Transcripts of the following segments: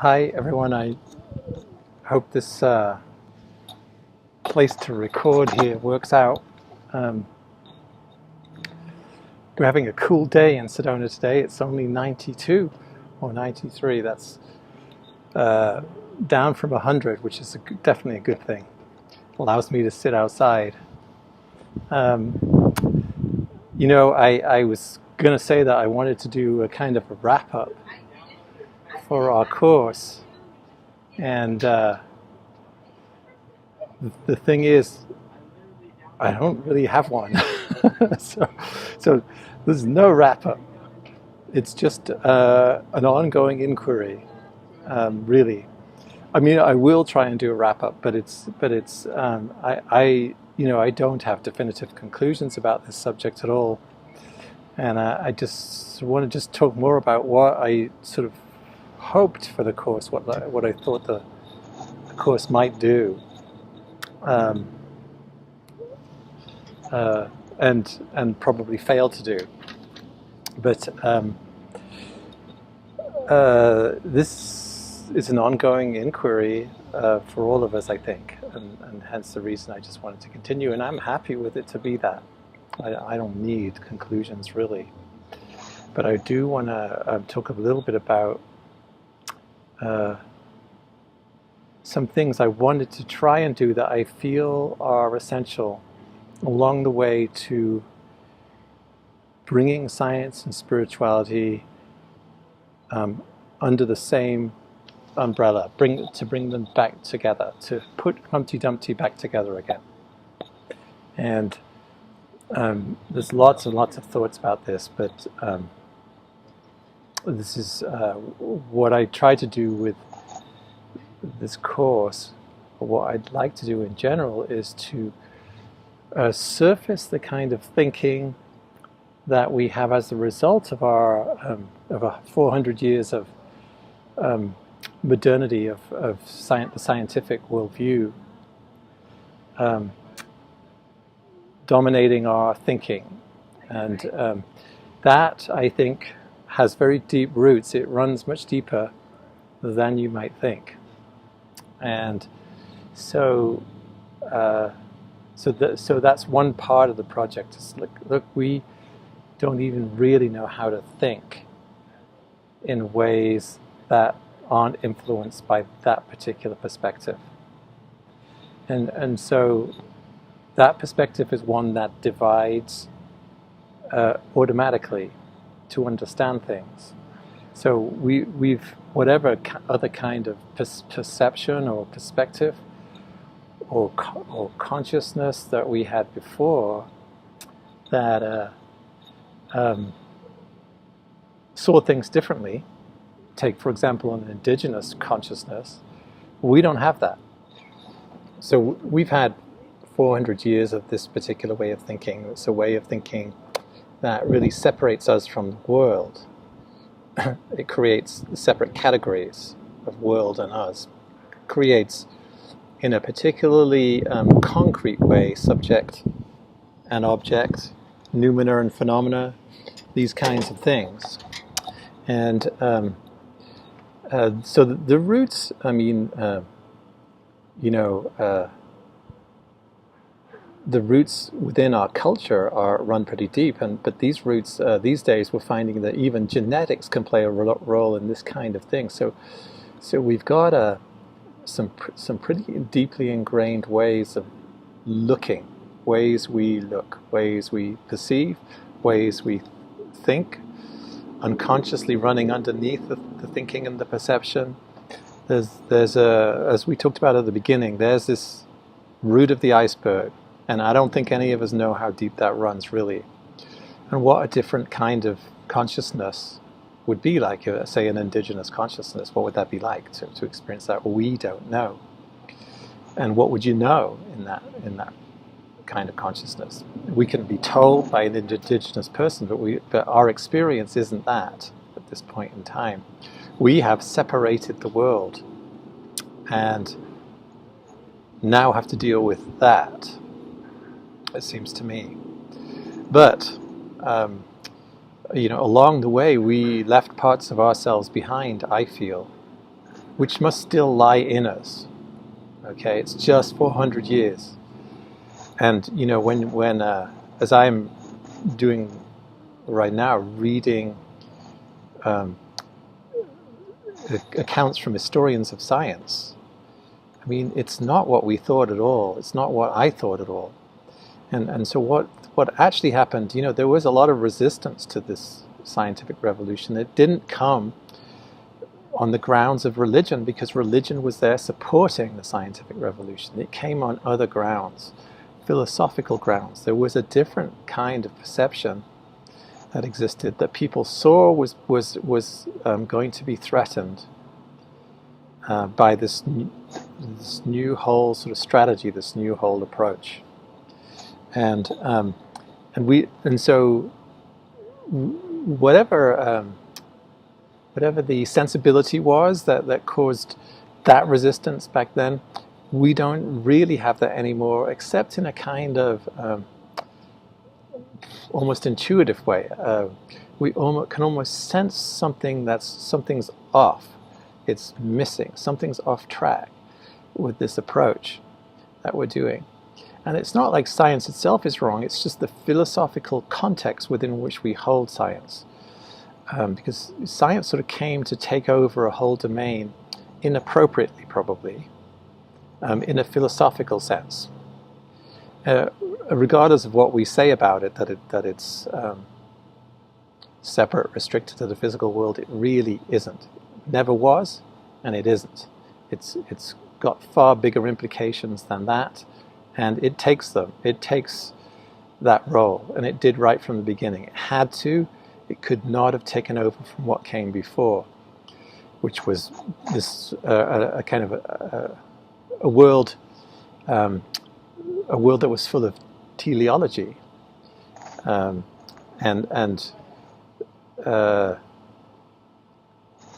Hi everyone, I hope this place to record here works out. Um, we're having a cool day in Sedona today. It's only 92 or 93. That's down from 100, which is definitely a good thing. Allows me to sit outside. I was going to say that I wanted to do a kind of a wrap-up for our course. And the thing is, I don't really have one. so there's no wrap-up. It's just an ongoing inquiry, really. I mean, I will try and do a wrap-up, but I don't have definitive conclusions about this subject at all, and I just want to just talk more about what I sort of hoped for the course, what I thought the course might do. And probably failed to do. But this is an ongoing inquiry for all of us, I think, and hence the reason I just wanted to continue. And I'm happy with it to be that. I don't need conclusions, really. But I do want to talk a little bit about some things I wanted to try and do that I feel are essential along the way to bringing science and spirituality under the same umbrella, to bring them back together, to put Humpty Dumpty back together again. And there's lots and lots of thoughts about this, but this is what I try to do with this course, or what I'd like to do in general, is to surface the kind of thinking that we have as a result of our 400 years of modernity, of the scientific worldview dominating our thinking. And that, I think, has very deep roots. It runs much deeper than you might think. And so that's one part of the project. Is look, we don't even really know how to think in ways that aren't influenced by that particular perspective. And so that perspective is one that divides automatically to understand things. So we've whatever other kind of perception or perspective or consciousness that we had before that saw things differently. Take, for example, an indigenous consciousness. We don't have that. So we've had 400 years of this particular way of thinking. It's a way of thinking that really separates us from the world. It creates separate categories of world and us. It creates, in a particularly concrete way, subject and object, noumena and phenomena, these kinds of things. And so the roots, I mean, the roots within our culture run pretty deep, but these roots these days we're finding that even genetics can play a role in this kind of thing. So we've got some pretty deeply ingrained ways of looking, ways we look, ways we perceive, ways we think, unconsciously running underneath the thinking and the perception. There's as we talked about at the beginning, there's this root of the iceberg. And I don't think any of us know how deep that runs, really. And what a different kind of consciousness would be like, say, an indigenous consciousness. What would that be like to experience that? We don't know. And what would you know in that kind of consciousness? We can be told by an indigenous person, but our experience isn't that at this point in time. We have separated the world and now have to deal with that, it seems to me. But along the way we left parts of ourselves behind, I feel. which must still lie in us. Okay, it's just 400 years. And when as I'm doing right now, reading accounts from historians of science, I mean, it's not what we thought at all. It's not what I thought at all. And so what actually happened, there was a lot of resistance to this scientific revolution. It didn't come on the grounds of religion, because religion was there supporting the scientific revolution. It came on other grounds, philosophical grounds. There was a different kind of perception that existed, that people saw was going to be threatened by this new whole sort of strategy, this new whole approach, and so whatever the sensibility was that caused that resistance back then, we don't really have that anymore, except in a kind of almost intuitive way. We can almost sense something's off. It's missing. Something's off track with this approach that we're doing. And it's not like science itself is wrong. It's just the philosophical context within which we hold science. Because science sort of came to take over a whole domain inappropriately, probably, in a philosophical sense. Regardless of what we say about it, that it's separate, restricted to the physical world, it really isn't. It never was, and it isn't. It's got far bigger implications than that, and it takes them. It takes that role, and it did right from the beginning. It had to. It could not have taken over from what came before, which was this a kind of a world that was full of teleology, and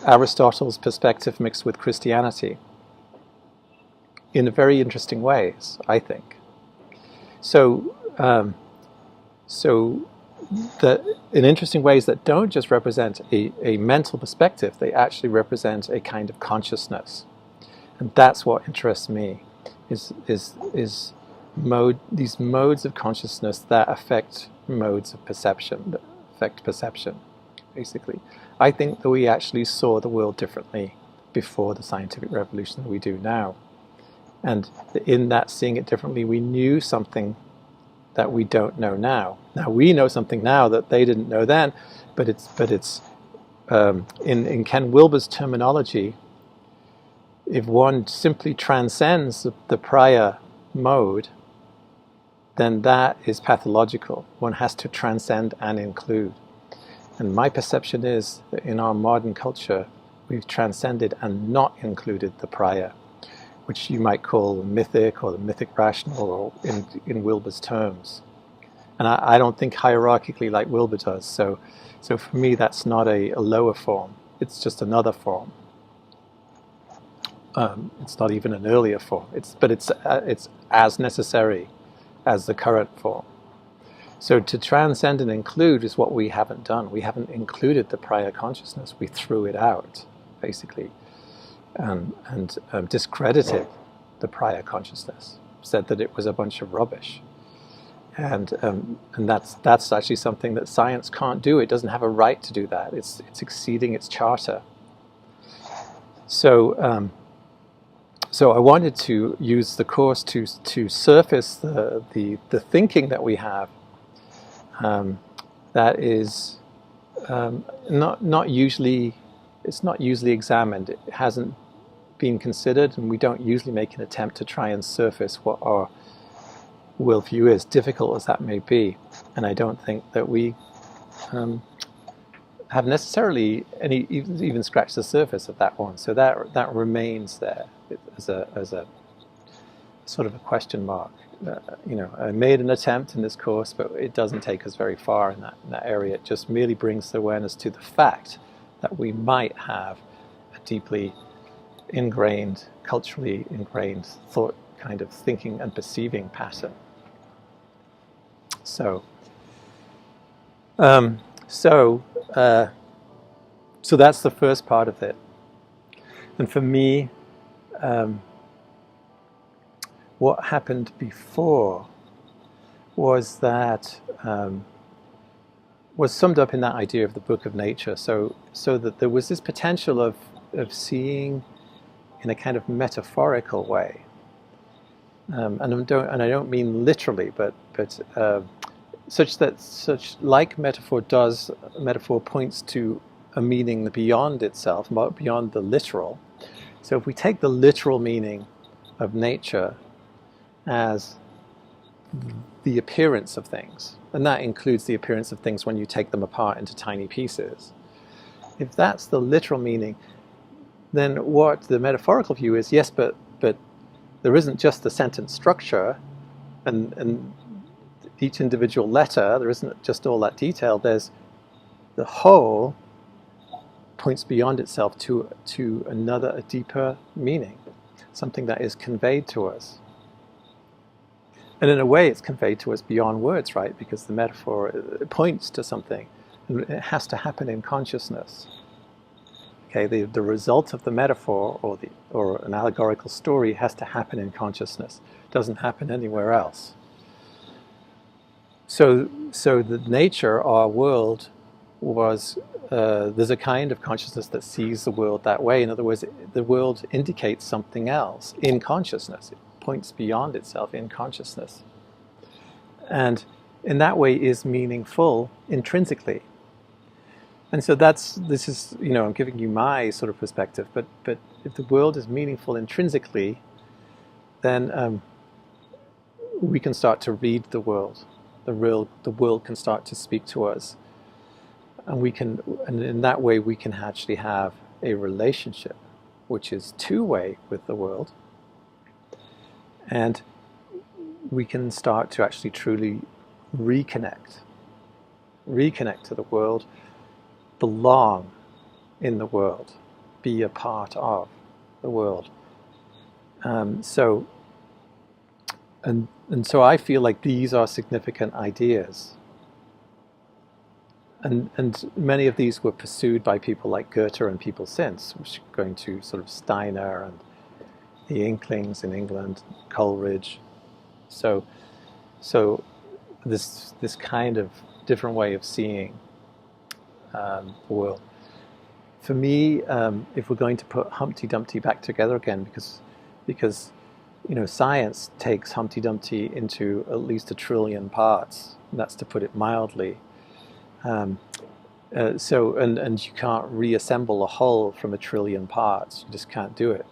Aristotle's perspective mixed with Christianity in very interesting ways, I think. So in interesting ways that don't just represent a mental perspective, they actually represent a kind of consciousness. And that's what interests me, is these modes of consciousness that affect modes of perception, that affect perception, basically. I think that we actually saw the world differently before the scientific revolution than we do now. And in that seeing it differently, we knew something that we don't know now. Now we know something now that they didn't know then, but it's in Ken Wilber's terminology, if one simply transcends the prior mode, then that is pathological. One has to transcend and include. And my perception is that in our modern culture, we've transcended and not included the prior, which you might call the mythic or the mythic rational, or in Wilber's terms. And I don't think hierarchically like Wilber does. So for me, that's not a lower form. It's just another form. It's not even an earlier form. But it's as necessary as the current form. So to transcend and include is what we haven't done. We haven't included the prior consciousness. We threw it out, basically, and discredited the prior consciousness. Said that it was a bunch of rubbish, and that's actually something that science can't do. It doesn't have a right to do that. It's exceeding its charter. So I wanted to use the course to surface the thinking that we have. That is not usually, it's not usually examined. It hasn't been considered, and we don't usually make an attempt to try and surface what our worldview is, difficult as that may be. And I don't think that we have necessarily even scratched the surface of that one. So that remains there as a sort of a question mark. I made an attempt in this course, but it doesn't take us very far in that area. It just merely brings the awareness to the fact that we might have a deeply ingrained, culturally ingrained thought kind of thinking and perceiving pattern. So that's the first part of it. And for me, um, what happened before was that was summed up in that idea of the book of nature. So that there was this potential of seeing in a kind of metaphorical way, and I don't mean literally, but such like metaphor points to a meaning beyond itself, beyond the literal. So if we take the literal meaning of nature as the appearance of things, and that includes the appearance of things when you take them apart into tiny pieces. If that's the literal meaning, then what the metaphorical view is, yes, but there isn't just the sentence structure and each individual letter, there isn't just all that detail, there's the whole points beyond itself to a deeper meaning, something that is conveyed to us. And in a way, it's conveyed to us beyond words, right? Because the metaphor points to something, and it has to happen in consciousness. Okay, the result of the metaphor or an allegorical story has to happen in consciousness. It doesn't happen anywhere else. So the nature, our world, was there's a kind of consciousness that sees the world that way. In other words, the world indicates something else in consciousnness. It points beyond itself in consciousness, and in that way is meaningful intrinsically. And so this is, I'm giving you my sort of perspective, but if the world is meaningful intrinsically, then we can start to read the world. The world can start to speak to us, and in that way we can actually have a relationship which is two-way with the world, and we can start to actually truly reconnect to the world, belong in the world, be a part of the world. So I feel like these are significant ideas. And many of these were pursued by people like Goethe and people since, which are going to sort of Steiner and the Inklings in England, Coleridge. So this kind of different way of seeing the world. For me, if we're going to put Humpty Dumpty back together again, because science takes Humpty Dumpty into at least 1 trillion parts, and that's to put it mildly. And you can't reassemble a whole from 1 trillion parts. You just can't do it.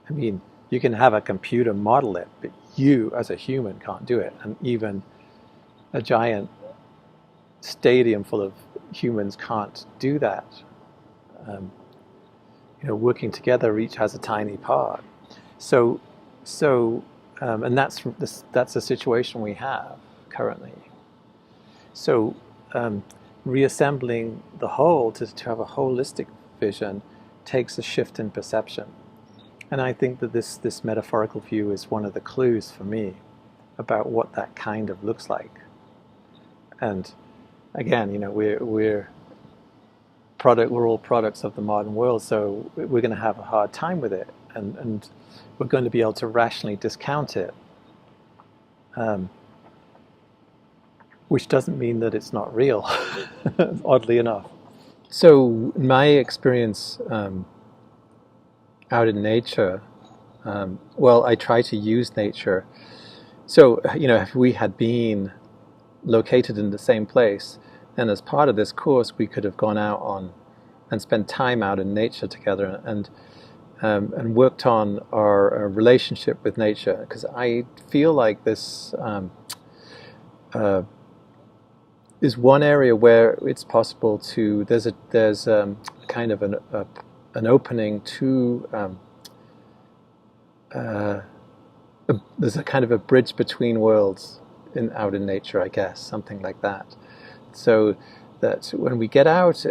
I mean, you can have a computer model it, but you as a human can't do it. And even a giant stadium full of humans can't do that. Working together, each has a tiny part. And that's a situation we have currently. So reassembling the whole to have a holistic vision takes a shift in perception. And I think that this metaphorical view is one of the clues for me about what that kind of looks like. And again, we're all products of the modern world, so we're going to have a hard time with it, and we're going to be able to rationally discount it, which doesn't mean that it's not real, oddly enough. So my experience out in nature, I try to use nature. So, if we had been located in the same place, then as part of this course, we could have gone out and spent time out in nature together and worked on our relationship with nature. Because I feel like this is one area where it's possible to. There's kind of an opening to. There's a kind of a bridge between worlds out in nature, I guess, something like that. So that when we get out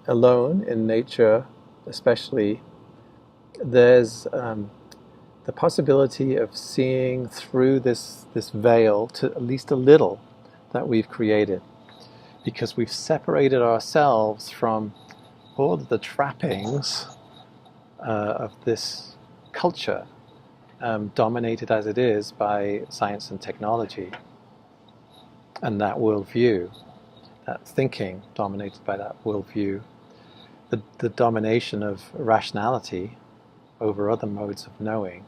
alone in nature, especially, there's the possibility of seeing through this veil to at least a little that we've created, because we've separated ourselves from all of the trappings of this culture, dominated as it is by science and technology, and that worldview, that thinking dominated by that worldview, the domination of rationality over other modes of knowing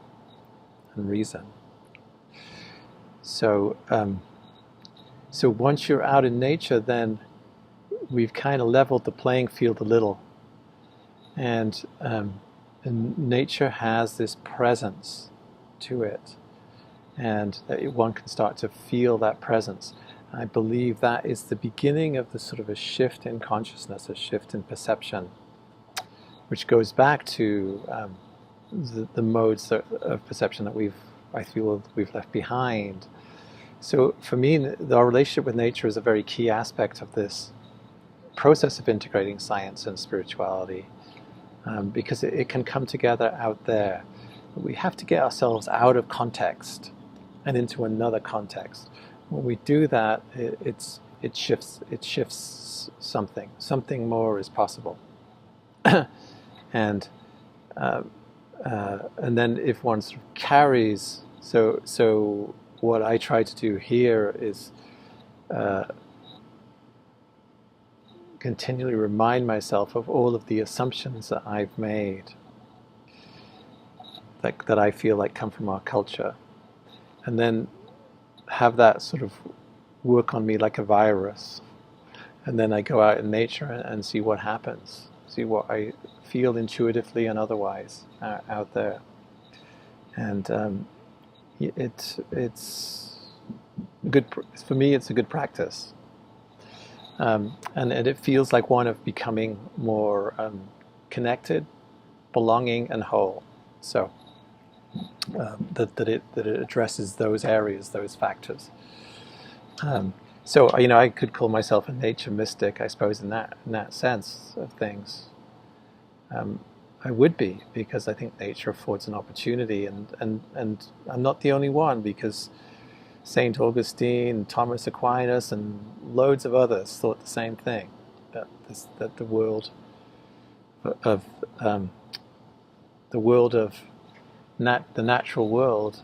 and reason. So, so once you're out in nature, then we've kind of leveled the playing field a little, and nature has this presence to it, and one can start to feel that presence. I believe that is the beginning of the sort of a shift in consciousness, a shift in perception, which goes back to the modes of perception that I feel we've left behind. So for me, our relationship with nature is a very key aspect of this process of integrating science and spirituality, because it can come together out there. We have to get ourselves out of context and into another context. When we do that, it shifts something more is possible. And then if one sort of carries, so what I try to do here is continually remind myself of all of the assumptions that I've made, that I feel like come from our culture, and then have that sort of work on me like a virus. And then I go out in nature and see what happens, see what I feel intuitively and otherwise out there. And it's good for me. It's a good practice, and it feels like one of becoming more connected, belonging, and whole. So that it addresses those areas, those factors. So I could call myself a nature mystic, I suppose, in that sense of things. I would be, because I think nature affords an opportunity, and I'm not the only one, because Saint Augustine, Thomas Aquinas, and loads of others thought the same thing, that the world of the natural world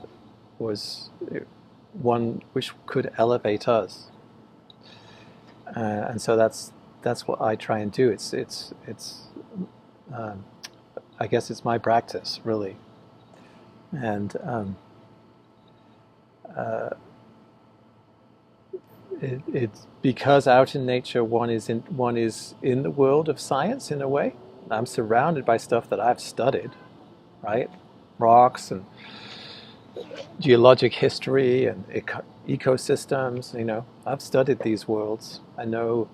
was one which could elevate us, and so that's what I try and do. It's I guess it's my practice, really, and it's because out in nature one is in the world of science in a way. I'm surrounded by stuff that I've studied, right? Rocks and geologic history and ecosystems. I've studied these worlds. I know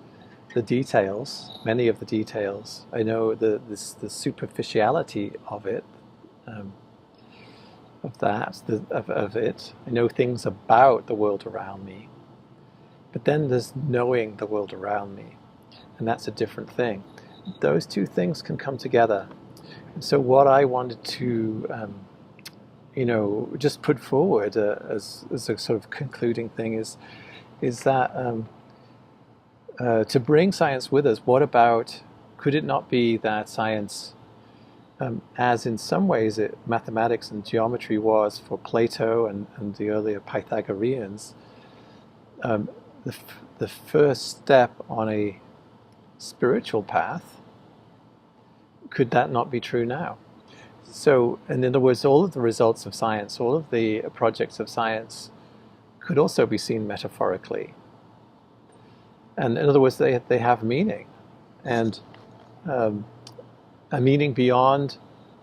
the details, many of the details. I know the superficiality of it, of it. I know things about the world around me. But then there's knowing the world around me, and that's a different thing. Those two things can come together. And so what I wanted to just put forward as a sort of concluding thing is that to bring science with us, could it not be that science, as in some ways mathematics and geometry was for Plato and the earlier Pythagoreans, the first step on a spiritual path, could that not be true now? So, in other words, all of the results of science, all of the projects of science could also be seen metaphorically. And in other words, they have meaning, and a meaning beyond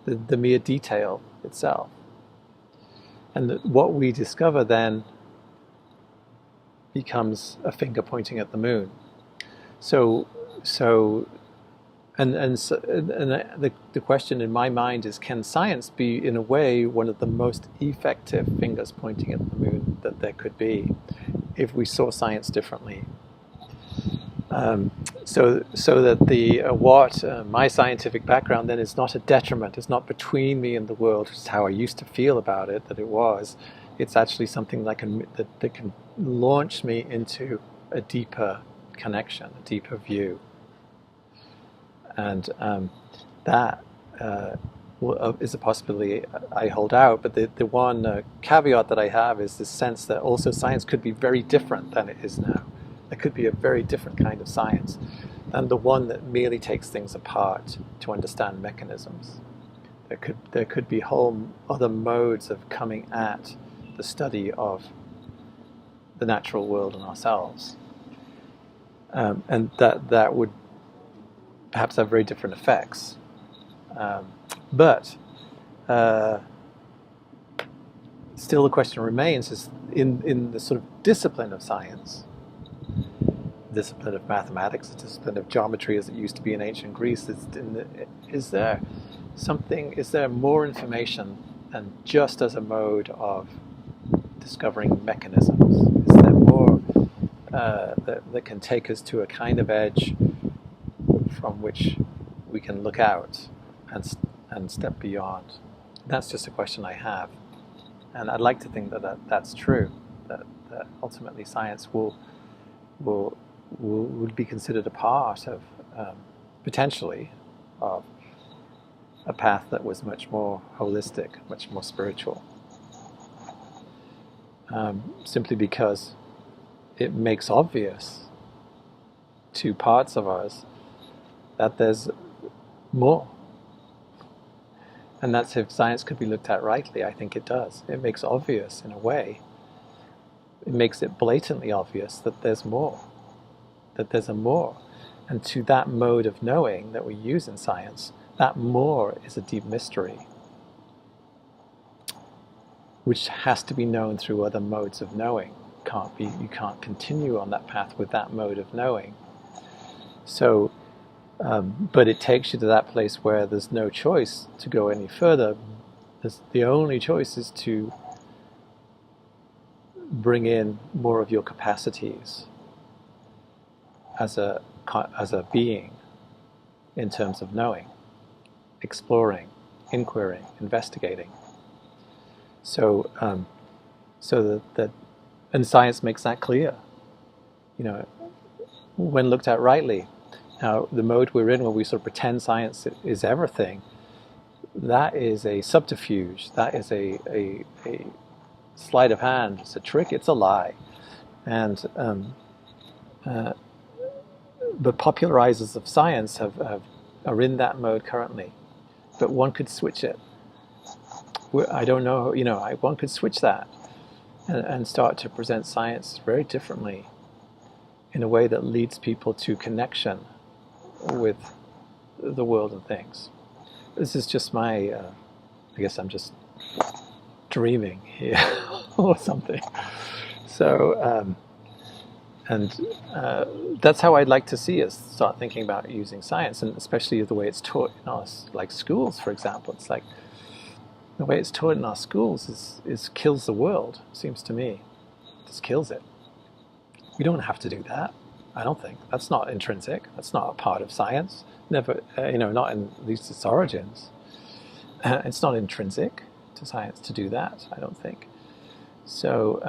the mere detail itself. And what we discover then becomes a finger pointing at the moon. The question in my mind is, can science be, in a way, one of the most effective fingers pointing at the moon that there could be, if we saw science differently? So that my scientific background then is not a detriment. It's not between me and the world, which is how I used to feel about it, that it was. It's actually something that can launch me into a deeper connection, a deeper view. And that is a possibility I hold out. But the one caveat that I have is this sense that also science could be very different than it is now. It could be a very different kind of science than the one that merely takes things apart to understand mechanisms. There could be whole other modes of coming at the study of the natural world and ourselves, and that would perhaps have very different effects. But still, the question remains: is in the sort of discipline of science, discipline of mathematics, the discipline of geometry as it used to be in ancient Greece, is there something? Is there more information than just as a mode of discovering mechanisms? Is there more that can take us to a kind of edge from which we can look out and step beyond? That's just a question I have, and I'd like to think that's true. That ultimately science would be considered a part of potentially of a path that was much more holistic, much more spiritual. Simply because it makes obvious to parts of us that there's more. And that's if science could be looked at rightly. I think it does. It makes obvious, in a way, it makes it blatantly obvious that there's more, that there's a more. And to that mode of knowing that we use in science, that more is a deep mystery, which has to be known through other modes of knowing. You can't continue on that path with that mode of knowing. So, but it takes you to that place where there's no choice to go any further. The only choice is to bring in more of your capacities as a being in terms of knowing, exploring, inquiring, investigating. So, and science makes that clear. When looked at rightly. Now, the mode we're in, where we sort of pretend science is everything, that is a subterfuge. That is a sleight of hand. It's a trick. It's a lie. And but popularizers of science are in that mode currently. But one could switch it. I don't know. One could switch that and start to present science very differently, in a way that leads people to connection with the world and things. This is just my, I guess I'm just dreaming here or something. So, that's how I'd like to see us start thinking about using science, and especially the way it's taught in our, like schools, for example. It's like the way it's taught in our schools is kills the world, seems to me. It just kills it. We don't have to do that. I don't think. That's not intrinsic. That's not a part of science. Never, not in at least its origins. It's not intrinsic to science to do that, I don't think. So,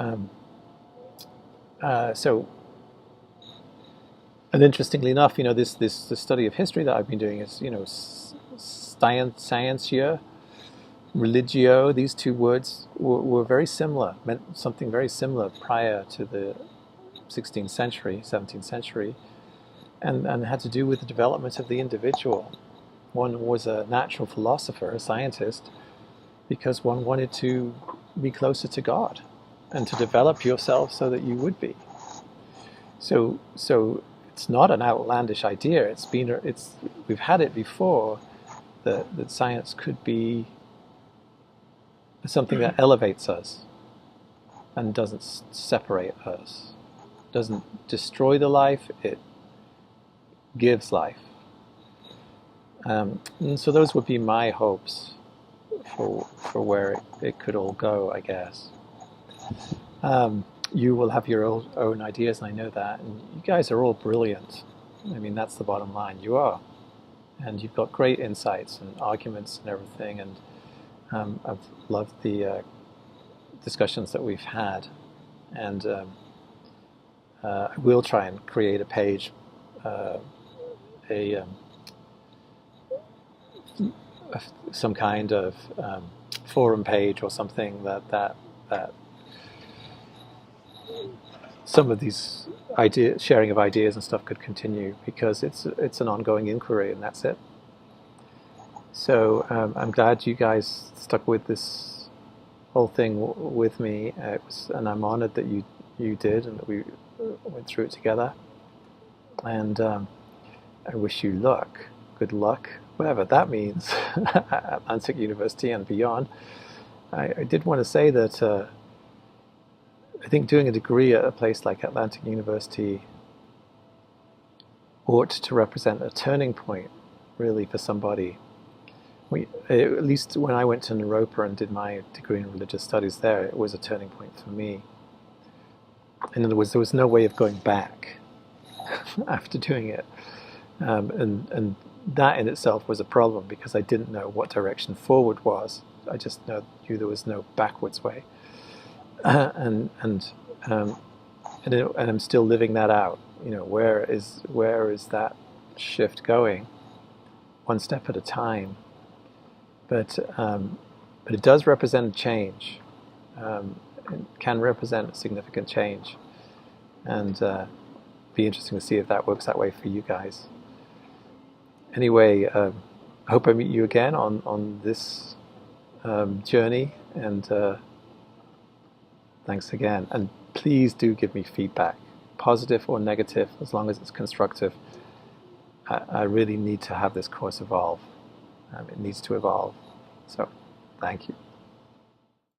and interestingly enough, this study of history that I've been doing is, scientia, religio. These two words were very similar, meant something very similar prior to the 16th century, 17th century, and had to do with the development of the individual. One was a natural philosopher, a scientist, because one wanted to be closer to God and to develop yourself so that you would be. So it's not an outlandish idea. We've had it before that science could be something that elevates us and doesn't separate us. Doesn't destroy the life, it gives life. And so those would be my hopes for where it could all go, I guess. You will have your own ideas, and I know that. And you guys are all brilliant. I mean, that's the bottom line. You are. And you've got great insights and arguments and everything. And I've loved the discussions that we've had. And I will try and create a page, some kind of forum page or something that some of these sharing of ideas and stuff could continue, because it's an ongoing inquiry, and that's it. So I'm glad you guys stuck with this whole thing with me, and I'm honored that you did, and that we went through it together. And I wish you luck, good luck, whatever that means, at Atlantic University and beyond. I did want to say that I think doing a degree at a place like Atlantic University ought to represent a turning point, really, for somebody. At least when I went to Naropa and did my degree in religious studies there, it was a turning point for me. In other words, there was no way of going back after doing it. And that in itself was a problem, because I didn't know what direction forward was. I just knew there was no backwards way. And I'm still living that out. Where is that shift going? One step at a time. But it does represent a change. It can represent a significant change, and be interesting to see if that works that way for you guys. Anyway, I hope I meet you again on this journey, and thanks again. And please do give me feedback, positive or negative, as long as it's constructive. I really need to have this course evolve. It needs to evolve. So, thank you.